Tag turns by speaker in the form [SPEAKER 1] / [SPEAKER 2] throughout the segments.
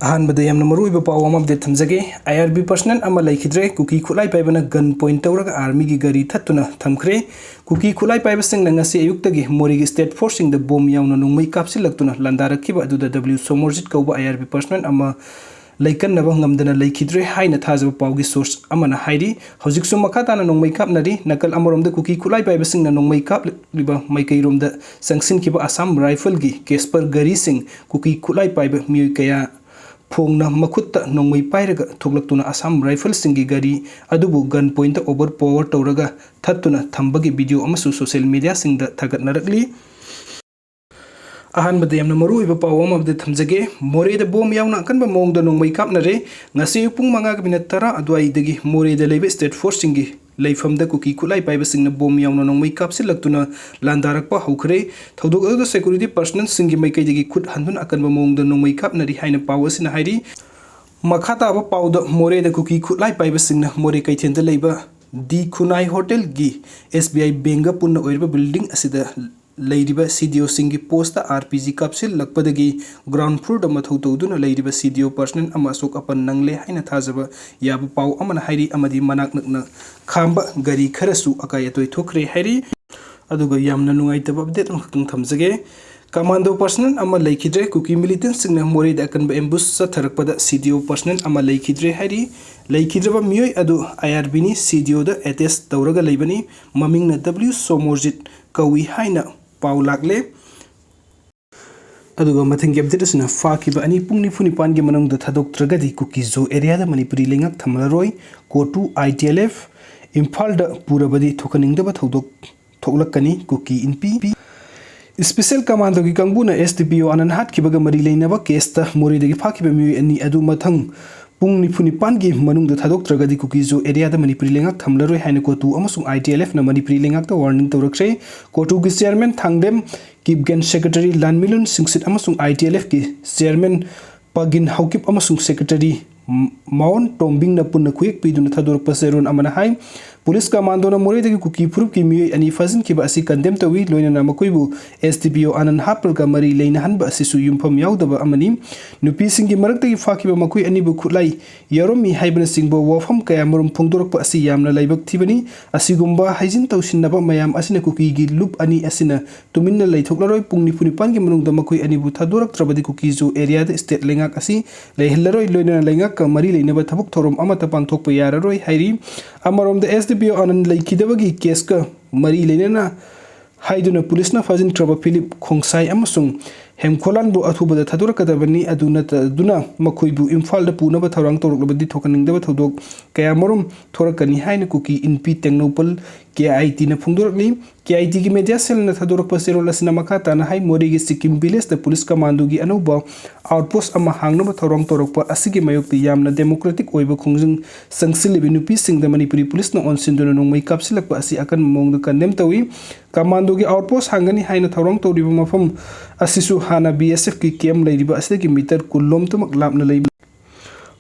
[SPEAKER 1] अहानबदे यमना मरुइबा पाव अमा अपडेट थमजगे IRB पर्सनल अमा लैखिद्रे कुकी खुलाई पाइबना गन पॉइंट तौरगा आर्मी की गरी थत्तुना थमख्रे कुकी खुलाई पाइबा सिंग ngasi ayuktagi Moreh Gi state forcing the bomb yauna nungmai kapsilaktuना Landarakpada aduda W.Somorjit kauba IRB personal अमा Laikan naba ngamdana Leikhidre haina thajaba pawgi source amana hairi hojiksu makhatana nongmai kapnari nakal amoromda kuki khulai paiba singna nongmai kap liba maikairomda sangsin kiba Assam rifle gi Kesper gari sing kuki khulai paiba miui kaya phongna makhutta nongmai pairaga thuklaktuna Assam rifle singi gari adubu gun point over power tawraga thattuna thambagi video amasu social media singda thagatnarakli अहानबदे यमना मरुइबा पाव अमा update थमजगे मोरे द bomb यावना अकनबा मोंग द नोंगमै कापनरे ngasi पुंग मंगा ग मिनट 10 अदुआई दगी मोरे द लेबे स्टेट फोर्सिंग गी लेफम द कुकी खुलाई पाइबा सिंगना बोम यावना नोंगमै कापसिलक्तुना लांदारकपा हौखरे थौदोक अद सिक्युरिटी पर्सनल सिंगी मैकै दगी खुद हन्दुन अकनबा मोंग द नोंगमै कापनरी हाइना पाव असिना हाइरी मखाता अब पाव द मोरे द कुकी खुलाई पाइबा सिंगना मोरे कैथेन द लेबा दी खुनाई होटल गी SBI बैंक पुन्ना ओइरबा बिल्डिंग असिदा Leidiba CDO singi posta RPG capsule lakpadagi ground floor da mathau tawduna leidiba CDO person ama sok apan nangle haina thajaba yaba paw amana hairi amadi manak nakna khamba gari kharasu akai atoi thokre hairi aduga yamna nungaitaba update khakang thamjage commando person ama Leikhidre kuki militant singna Moreh da kanba ambush sa tharakpada CDO person ama Leikhidre hairi Leikhidreba mioi adu IRB ni CDO da attest tawraga leibani mamingna W.Somorjit kawi haina पाव लागले अदुगा मथिंग update असना फाकिबा अनि पुंगनि फुनि पान गे मनंग द थादोक्त्रगदि कुकी जो एरिया द मणिपुरी लेंगक थमलरोय कोटु ITLF इम्फाल द पुरबदि थोकनिंगदबा थौदोक थोकलकनी कुकी इनपी स्पेशल कमांडो की कंगबुना SDPO अनन हाट किबगा मरी लेनबा केस त मोरे दगी फाकिबा मिउ अनि अदु मथंग पुंग निफुनि पानगी मनुंग द थादोक्त्रगदि कुकी जो एरिया द मणिपुरी लेंगक थमलरोय हाइना कोटु अमसुंग ITLF न मणिपुरी लेंगक द वार्निंग तौरक्से कोटु की चेयरमैन थांगदेम किपगेन सेक्रेटरी लानमिलुन सिंगसित अमसुंग ITLF की चेयरमैन पगिन हाउकिप अमसुंग सेक्रेटरी माउन टोम्बिंग न पुन्ना कुयक पिदुन थादोरक पसेरुन अमना हाई पुलिस कमांडो न मोरे दगी कुकी प्रूफ की मिय अनि फजन की बासी कंडेम तवी लोइना मकोइबु SDPO अनन हापर का मरी लेना हनबा सिसु युमफम याउदबा अमनी नुपी सिंगी मरक दगी फाकिबा मकोइ अनि बु खुलाई यरोमी हाइबन सिंगबो वफम कया मरुम फोंदोरक असि यामना लाइबक थिबनी असिगुम्बा हाइजिन तौसिनबा मयाम असिना कुकी गी लुप अनि असिना तुमिनना लैथोकलरोय पुंगनि फुनि पानगी मनुंग द मकोइ अनि बु थादोरक त्रबदि कुकी जो एरिया द स्टेट लेंगाक असि लेहलरोय लोइना लेंगाक का मरी लेनबा थबुक थोरम अमता पांथोकप याररोय हाइरी अमरोम द SDPO अनन लैखिदबगी केस का मरी लेना हाइदुना पुलिसना फजिन ट्रबा फिलिप खोंसाई अमसुंग हेमखोलानबु अथुबदा थादोरकदबनी अदुना मखोइबु इम्फाल द पुनबा थौरांग तौरकलबदी थोकनिंगदबा थौदोक कयामरुम थोरकनी हाइना कुकी इनपी टेक्नोपल KIT न फुंगदोरकली KIT की मीडिया सेल न थादोरक सेरोल असना मखाताना हाइ मोरे गी सिक्किम विलेज द पुलिस कमांडो गी अनौबा आउटपोस्ट अमा हांगनबा थौरांग तौरकपा असिगी मयोक्ति यामना डेमोक्रेटिक ओइबा खुंजing संगसिलिबि नुपी सिंग द मणिपुरी पुलिस न ऑनसिंदुना नोंमै कापसिलकपा असि अकन मोंग द कंडेम तवी कमांडो गी आउटपोस्ट हांगनी हाइना थौरांग तौरिबा मफम असिसु हाना BSF की केम लैरिबा असदगी मीटर कुल्लोम तमक लापना लैब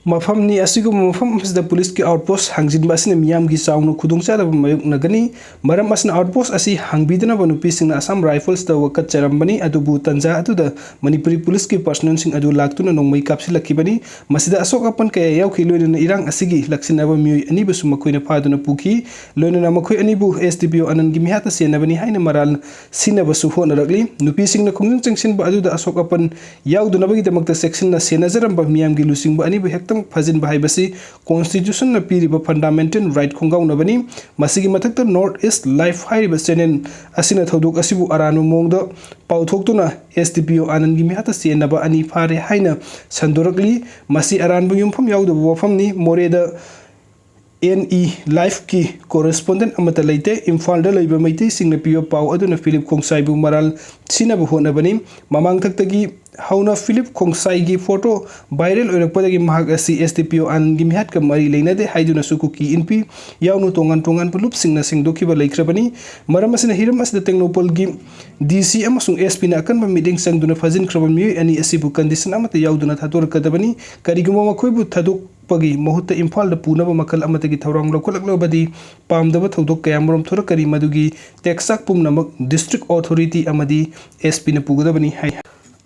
[SPEAKER 1] मफमनी असिगुम मफम द पुलिस की आउटपोस्ट हांगजिनबा असिना मियाम गी चाउनो खुदुंगचादब मयोकनगनी मरम असना आउटपोस्ट असि हांगबिदना बनुपी सिंगना असम राइफल्स द वकत चरमबनी अदुबु तंजा अदुदा मणिपुरी पुलिस की पर्सनल सिंग अदु लाक्तुना नोंमै कापसिलखिबनी मसिदा अशोक अपन कया याउखि लोइना इरांग असिगी लक्सिनबा मिय अनिबसु मखोइना फादुना पुखी लोइना मखोइ अनिबु SDPO अनन गी मिहाता सेनबनी हाइना मराल सिनबसु होनरगली नुपी सिंगना खुंजंग चंगसिनबा अदुदा अशोक अपन याउदुनबगी दमकता सेक्शन न सेनजरमबा मियाम गी लुसिंगबा अनिबु हेक्तम फजिन बाहाइबसी कॉन्स्टिट्यूशन न पीरिबा फंडामेंटल राइट खोंगाउनबनी मसिगी मथक्त नॉर्थ ईस्ट लाइफ हाइरिबा चैनल असिना थौदोक असिबु अरानु मोंगद पाउथोक्तुना SDPO आनंदगी मिहाता सेनबा अनि फारे हाइना संदोरकली मसि अरानबु युमफम याउदबु वफमनी मोरेद NE लाइफ की कोरेस्पोंडेंट अमत लेते इम्फाल द लैबा मैते सिंगना पियो पाउ अदुना फिलिप खोंसाइबु मराल सिनबु होनबनी ममांग थक्तगी हाउना फिलिप खोंसाई की फोटो वायरल ओरकपदगी महाग असि SDPO आनंदगी मिहात का मरी लेनदे हाइदुना सुकुकी इनपी याउनु तोंगान पुलुप सिंगना सिंगदोखिबा लैख्रबनी मरम असना हिरम असदा टेक्नोपल की DC अमसुंग SP ना अकनबा मीटिंग संगदुना फजिन ख्रबम मिय अनि असिबु कंडीशन अमत याउदुना थादोरकदबनी करिगुमा मखोइबु थादोक पगी मुहूर्त इम्फाल द पुनबा मखल अमतगी थौरांग लौखलकलबदी पामदबा थौदोक कयामरम थोरकरी मदुगी टेक्साक पुमनमक डिस्ट्रिक्ट अथॉरिटी अमदी SP न पुगदबनी हाइ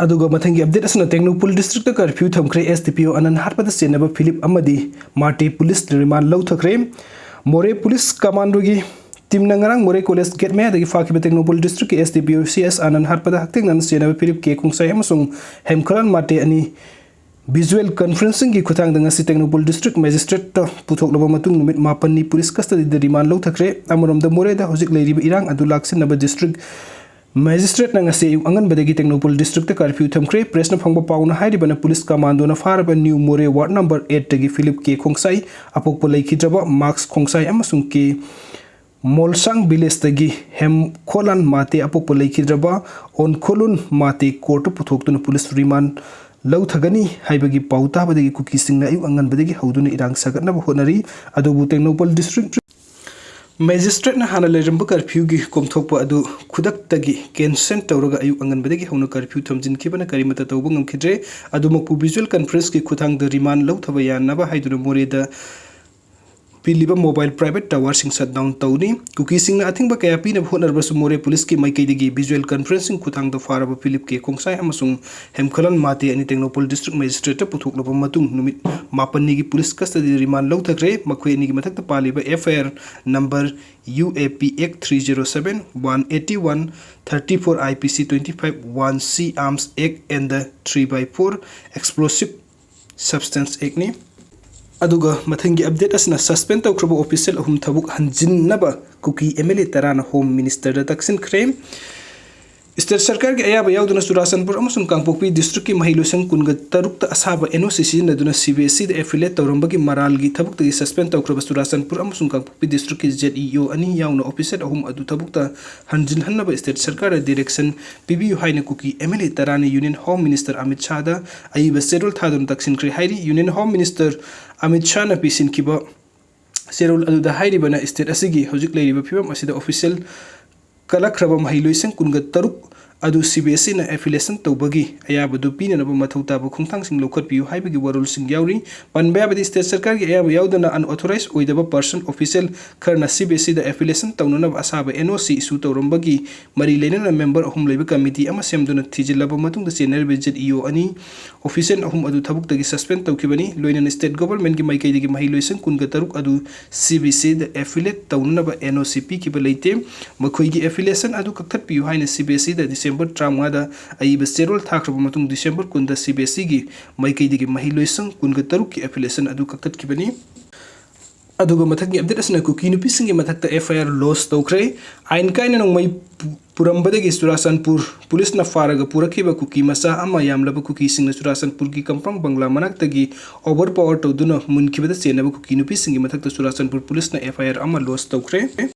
[SPEAKER 1] अदुगा मथंगी अपडेट असना टेक्नोपोल डिस्ट्रिक्ट कर्फ्यू थमख्रे एसडीपीओ अनन हारपद सेनब फिलिप अमदी मार्टी पुलिस रिमांड लौथख्रे मोरे पुलिस कमांडो की टीम नंगरंग मोरे कॉलेज गेट में दगी फाकिब टेक्नोपोल डिस्ट्रिक्ट के एसडीपीओ सीएस आनंद हारपद हक्तिंग नन सेनब फिलिप के खुंसाई अमसुंग हेमखरन मार्टी अनि विजुअल कॉन्फ्रेंसिंग की खुतांग दंगसी टेक्नोपोल डिस्ट्रिक्ट मैजिस्ट्रेट पुथोकलब मतुंग नुमित मापन पुलिस कस्टडी रिमांड लौथख्रे अमरोम मोरेदा होजिक लेरिब इरांग अदु लाक्सिनब डिस्ट्रिक्ट मैजिस्ट्रेट नंगसे अंगन बदगी टेक्नोपोल डिस्ट्रिक्ट कर्फ्यू थमख्रे प्रेस न फंगबा पाउना हाइरिबना पुलिस कमांडो न फारब न्यू मोरे वार्ड नंबर 8 तगी फिलिप के खोंसाई अपोकप लेखिद्रब मार्क्स खोंसाई अमसुंग के मोलसंग विलेज तगी हेम खोलन माते अपोकप लेखिद्रब ओन खोलुन माते कोर्ट पुथोक्तुन पुलिस रिमांड लौथगनी हाइबगी पाउता बदगी कुकी सिंग अयु अंगन बदगी हौदुन इरांग सगतनब होनरी अदुबु टेक्नोपोल डिस्ट्रिक्ट मैजिस्ट्रेट हाना लेरंब कर्फ्यू की कोमथोप अदु खुदक्तगी कैंसल तौरगा अयु अंगनबदगी हौना कर्फ्यू थमजिनखिबना करिमता तौब ngमखिद्रे अदुमकु विजुअल कॉन्फ्रेंस की खुथांग द रिमांड लौथब यानबा हाइदुन मोरेदा पिलिबा मोबाइल प्राइवेट टावर सिंग शट डाउन तौनी कुकी सिंग अथिंग बा कया पिन होनरबसु मोरे पुलिस की माइकैदगी विजुअल कॉन्फ्रेंसिंग खुथांग द फारब फिलिप के खोंसाई अमसुंग हेमखलन माते अनि टेक्नोपोल डिस्ट्रिक्ट मैजिस्ट्रेट पुथोकलब मतुंग नुमित मापन्नी की पुलिस कस्टडी रिमांड लौथख्रे मखुएनी की मथक्ता पालिबा FIR number UAP Act 307 181 34 IPC 25 1C Arms Act and the 3/4 Explosive Substance Act ni अदुगा मथंगी अपडेट असना सस्पेंड तौख्रब ऑफिशियल अहुम थबुक हंजिननबा कुकी एमएलए तराना होम मिनिस्टर तक्सिन क्रेम स्टेट सरकार के अयाब याउदुना चुराचंदपुर अमसुंग कांगपोकपी डिस्ट्रिक्ट की महिलोसंग कुनग तरुक असाब एनओसी सिजनदुना सीबीएसई एफिलेट तौरंबगी मरालगी थबुक तगी सस्पेंड तौख्रब चुराचंदपुर अमसुंग कांगपोकपी डिस्ट्रिक्ट की जेडईओ अनि याउना ऑफिसर अहुम अदु थबुक हंजिन हन्नब स्टेट सरकार डायरेक्शन पीबीयू हाइना कुकी एमएलए तराना union home minister Amit Shah दा अयिब शेड्यूल थादुन तक्सिनख्रे हाइरी union home minister Amit Shah ना पिसिनखिबा शेड्यूल अदुदा हाइरिबना स्टेट असिगी हौजिक लेरिबा फिबम असिदा ऑफिशियल कलख्रब महिलोइसंग कुनग तरुक अदु सीबीएसई ना एफिलेशन तौबगी अयाबदु पीननब मथौताब खुंथांसिंग लौखटपियु हाइबगी वरुलसिंग याउरी पनबयाबदि स्टेट सरकार की अयाब याउदना अनऑथोराइज ओइदब पर्सन ऑफिशियल खरना सीबीएसई दा एफिलेशन तौननब असाब एनओसी इशू तौरंबगी मरी लेनना मेंबर अहुम लेब कमिटी अमा सेमदुना थिजिलब मतुंग चेनर जेडईओ अनि ऑफिशियल अहुम अदु थबुक तगी सस्पेंड तौखिबनी लोइनन स्टेट गवर्नमेंट की माइकैदगी महिलोइसंग कुनग तरुक अदु सीबीएसई दा एफिलेट तौननब एनओसी पी किब लेते मखोइगी एफिलेशन अदु कक्थटपियु हाइना सीबीएसई दा डिसेंबर 35 अयिब शेड्यूल थाख्रब मतुंग डिसेंबर 10 सीबीएसई की माइकैदगी महिलोइसंग कुनग तरुक की एफिलेशन अदु कक्थटखिबनी अदुगा मथक्की अपडेट असना कुकी नुपिसिंग मथक्ता एफआईआर लॉस तौख्रे आइन काइन नोंमै पुरंबदगी चुराचंदपुर पुलिस ना फारग पुरखिबा कुकी मसा अमा यामलब कुकी सिंग चुराचंदपुर की कंप्रंग बंगला मनाक्तगी ओवर पावर तौदुना मुनखिबदा चेनब कुकी नुपिसिंग मथक्ता चुराचंदपुर पुलिस ना एफआईआर अमा लॉस तौख्रे।